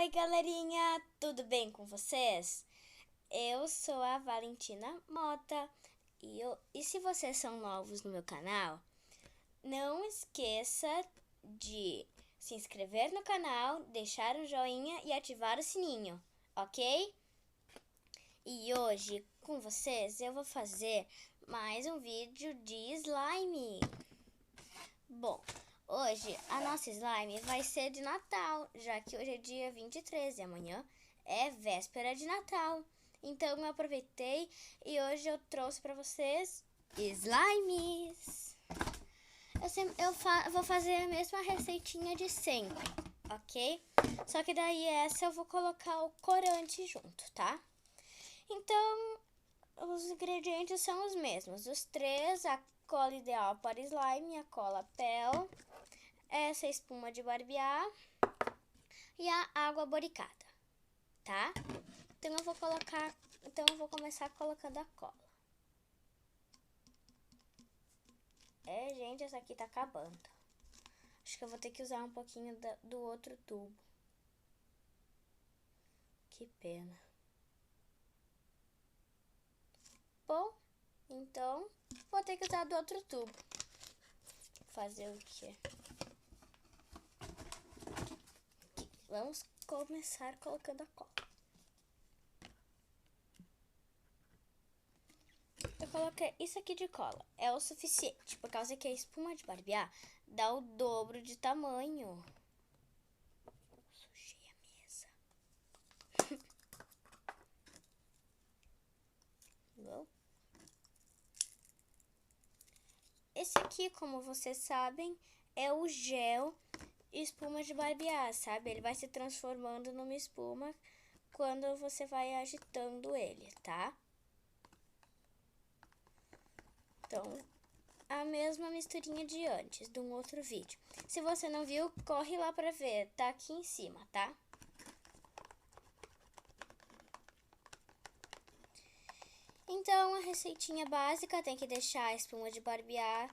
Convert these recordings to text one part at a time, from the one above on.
Oi, galerinha, tudo bem com vocês? Eu sou a Valentina Mota e se vocês são novos no meu canal, não esqueça de se inscrever no canal, deixar um joinha e ativar o sininho, ok? E hoje com vocês eu vou fazer mais um vídeo de slime. Bom, hoje a nossa slime vai ser de Natal, já que hoje é dia 23 e amanhã é véspera de Natal. Então eu aproveitei e hoje eu trouxe para vocês slimes. Eu vou fazer a mesma receitinha de sempre, ok? Só que daí essa eu vou colocar o corante junto, tá? Então os ingredientes são os mesmos, os três: a cola ideal para slime, a cola Pel, essa espuma de barbear e a água boricada, tá? Então eu vou começar colocando a cola. Gente, essa aqui tá acabando. Acho que eu vou ter que usar um pouquinho do outro tubo. Que pena. Bom, então vou ter que usar do outro tubo. Fazer o quê? Vamos começar colocando a cola. Eu coloquei isso aqui de cola. É o suficiente, por causa que a espuma de barbear dá o dobro de tamanho. Sujei a mesa. Bom. Esse aqui, como vocês sabem, é o gel espuma de barbear, sabe? Ele vai se transformando numa espuma quando você vai agitando ele, tá? Então, a mesma misturinha de antes, de um outro vídeo. Se você não viu, corre lá pra ver, tá aqui em cima, tá? Então, a receitinha básica tem que deixar a espuma de barbear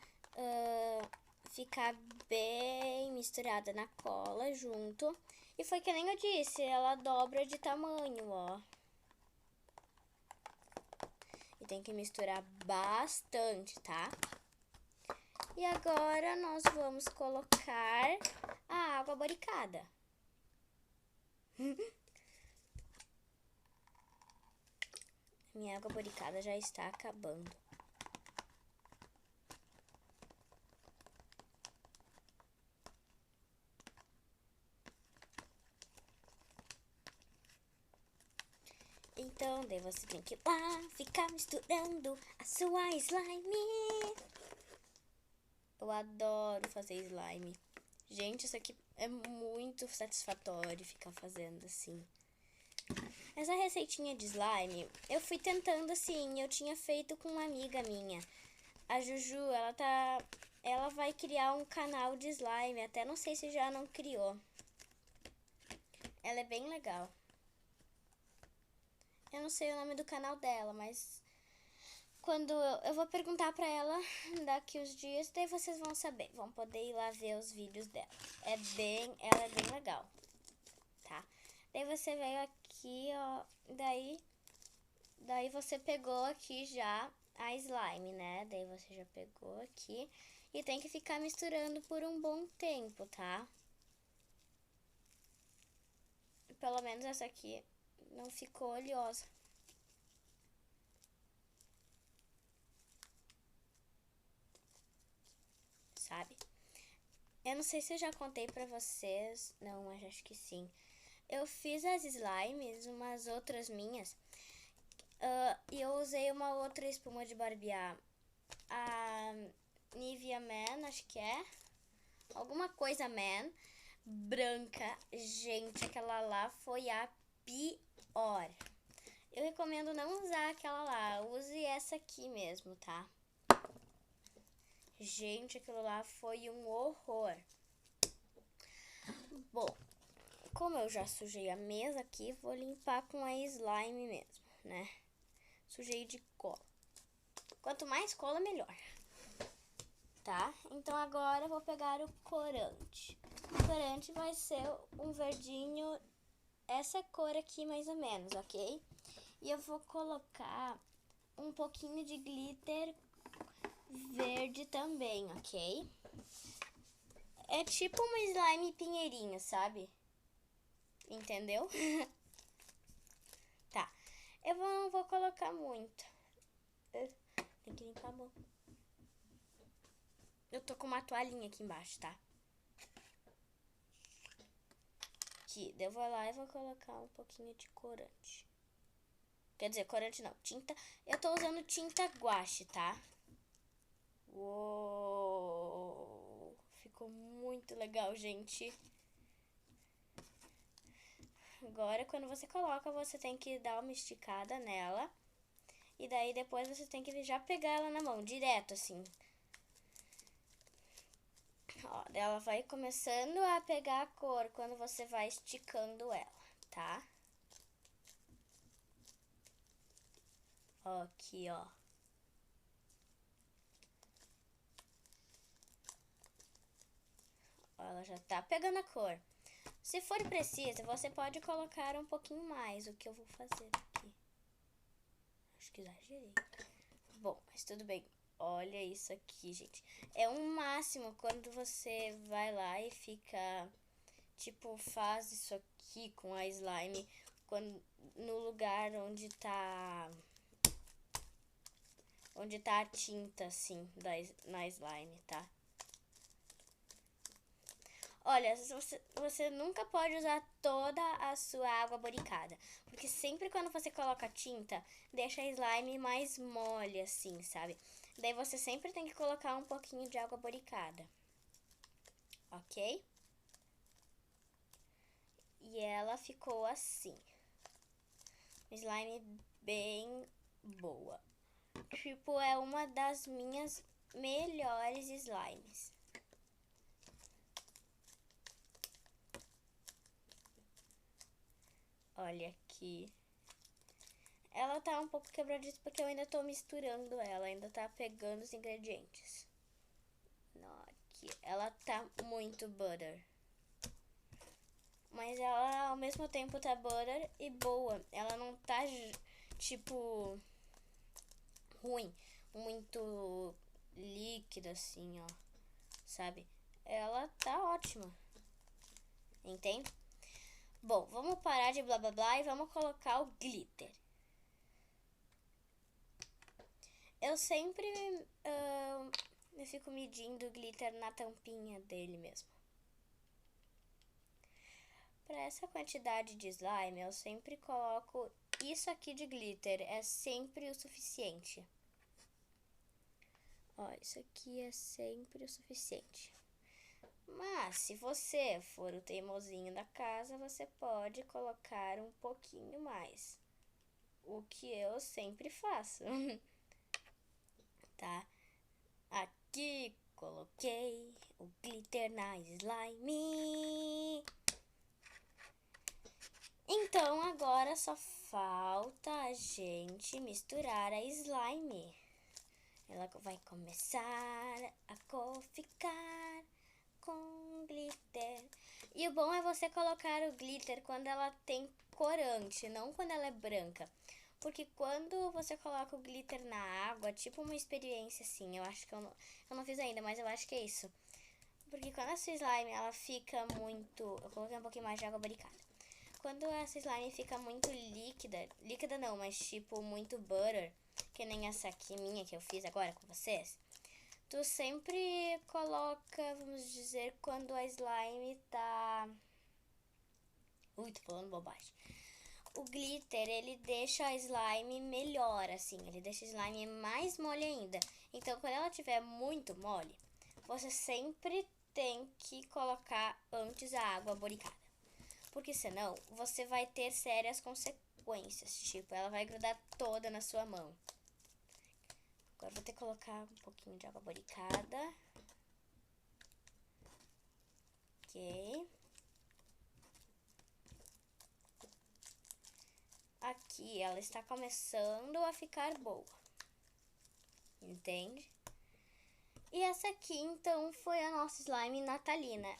ficar bem misturada na cola junto. E foi que nem eu disse, ela dobra de tamanho, ó. E tem que misturar bastante, tá? E agora nós vamos colocar a água boricada. Minha água boricada já está acabando. Então, daí você tem que ir lá ficar misturando a sua slime. Eu adoro fazer slime. Gente, isso aqui é muito satisfatório ficar fazendo assim. Essa receitinha de slime, eu fui tentando assim, eu tinha feito com uma amiga minha. A Juju, ela vai criar um canal de slime, até não sei se já não criou. Ela é bem legal. Eu não sei o nome do canal dela, mas quando eu vou perguntar pra ela daqui uns dias, daí vocês vão saber, vão poder ir lá ver os vídeos dela. Ela é bem legal, tá? Daí você veio aqui, ó, daí você pegou aqui já a slime, né? Daí você já pegou aqui e tem que ficar misturando por um bom tempo, tá? Pelo menos essa aqui não ficou oleosa. Sabe? Eu não sei se eu já contei pra vocês. Não, mas acho que sim. Eu fiz as slimes, umas outras minhas. E eu usei uma outra espuma de barbear. A Nivea Man, acho que é. Alguma coisa Man. Branca. Gente, aquela lá foi a pior. Eu recomendo não usar aquela lá. Use essa aqui mesmo, tá? Gente, aquilo lá foi um horror. Bom, como eu já sujei a mesa aqui, vou limpar com a slime mesmo, né? Sujei de cola. Quanto mais cola, melhor. Tá? Então agora eu vou pegar o corante. O corante vai ser um verdinho essa cor aqui mais ou menos, ok? E eu vou colocar um pouquinho de glitter verde também, ok? É tipo uma slime pinheirinho, sabe? Entendeu? Tá. Eu não vou colocar muito. Tem que limpar a mão. Eu tô com uma toalhinha aqui embaixo, tá? Aqui, eu vou lá e vou colocar um pouquinho de corante. Quer dizer, corante não, tinta. Eu tô usando tinta guache, tá? Uou! Ficou muito legal, gente. Agora, quando você coloca, você tem que dar uma esticada nela. E daí, depois, você tem que já pegar ela na mão, direto, assim. Ó, ela vai começando a pegar a cor quando você vai esticando ela, tá? Ó, aqui, ó. Ó, ela já tá pegando a cor. Se for preciso, você pode colocar um pouquinho mais, o que eu vou fazer aqui. Acho que exagerei. Bom, mas tudo bem. Olha isso aqui, gente. É um máximo quando você vai lá e fica, tipo, faz isso aqui com a slime no lugar onde tá a tinta, assim, na slime, tá? Olha, você nunca pode usar toda a sua água boricada, porque sempre quando você coloca tinta, deixa a slime mais mole, assim, sabe? Daí você sempre tem que colocar um pouquinho de água boricada, ok? E ela ficou assim, slime bem boa. Tipo, é uma das minhas melhores slimes. Olha aqui. Ela tá um pouco quebradiça porque eu ainda tô misturando ela, ainda tá pegando os ingredientes. Aqui. Ela tá muito butter. Mas ela ao mesmo tempo tá butter e boa. Ela não tá, tipo, ruim, muito líquida assim, ó. Sabe? Ela tá ótima. Entende? Bom, vamos parar de blá blá blá e vamos colocar o glitter. Eu sempre eu fico medindo o glitter na tampinha dele mesmo. Para essa quantidade de slime, eu sempre coloco isso aqui de glitter. É sempre o suficiente. Ó, isso aqui é sempre o suficiente. Mas, se você for o teimosinho da casa, você pode colocar um pouquinho mais. O que eu sempre faço. Tá? Aqui coloquei o glitter na slime. Então, agora só falta a gente misturar a slime. Ela vai começar a ficar com glitter. E o bom é você colocar o glitter quando ela tem corante, não quando ela é branca. Porque quando você coloca o glitter na água, tipo uma experiência assim, eu acho que eu não fiz ainda, mas eu acho que é isso. Porque quando essa slime, ela fica muito... Eu coloquei um pouquinho mais de água barricada. Quando essa slime fica muito líquida não, mas tipo muito butter, que nem essa aqui minha que eu fiz agora com vocês, tu sempre coloca, vamos dizer, quando a slime tá... Ui, tô falando bobagem. O glitter, ele deixa a slime melhor, assim, ele deixa a slime mais mole ainda. Então, quando ela tiver muito mole, você sempre tem que colocar antes a água boricada. Porque senão, você vai ter sérias consequências. Tipo, ela vai grudar toda na sua mão. Agora vou ter que colocar um pouquinho de água boricada. Ok. Aqui, ela está começando a ficar boa. Entende? E essa aqui, então, foi a nossa slime natalina.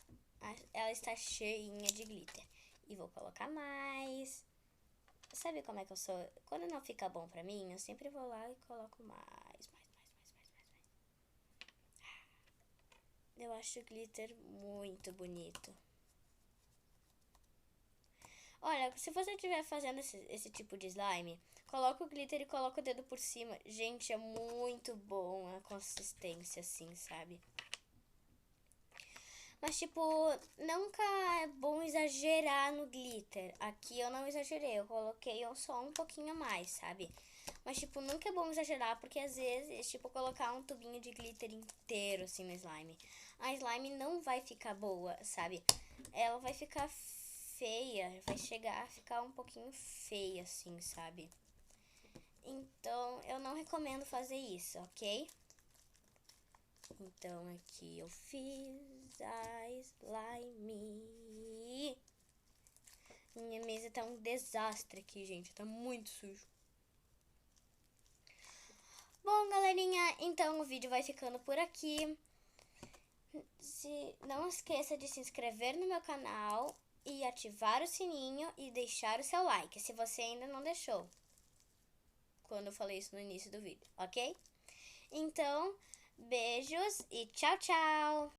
Ela está cheinha de glitter. E vou colocar mais Mas sabe como é que eu sou? Quando não fica bom pra mim, eu sempre vou lá e coloco mais. Eu acho o glitter muito bonito. Olha, se você estiver fazendo esse tipo de slime, coloca o glitter e coloca o dedo por cima. Gente, é muito bom a consistência assim, sabe? Mas, tipo, nunca é bom exagerar no glitter. Aqui eu não exagerei, eu coloquei só um pouquinho a mais, sabe? Mas, tipo, nunca é bom exagerar, porque às vezes, tipo, colocar um tubinho de glitter inteiro, assim, no slime. A slime não vai ficar boa, sabe? Ela vai ficar feia, vai chegar a ficar um pouquinho feia, assim, sabe? Então, eu não recomendo fazer isso, ok? Então, aqui eu fiz a slime. Minha mesa tá um desastre aqui, gente. Tá muito sujo. Bom, galerinha, então o vídeo vai ficando por aqui. Não esqueça de se inscrever no meu canal e ativar o sininho e deixar o seu like, se você ainda não deixou, quando eu falei isso no início do vídeo, ok? Então, beijos e tchau, tchau!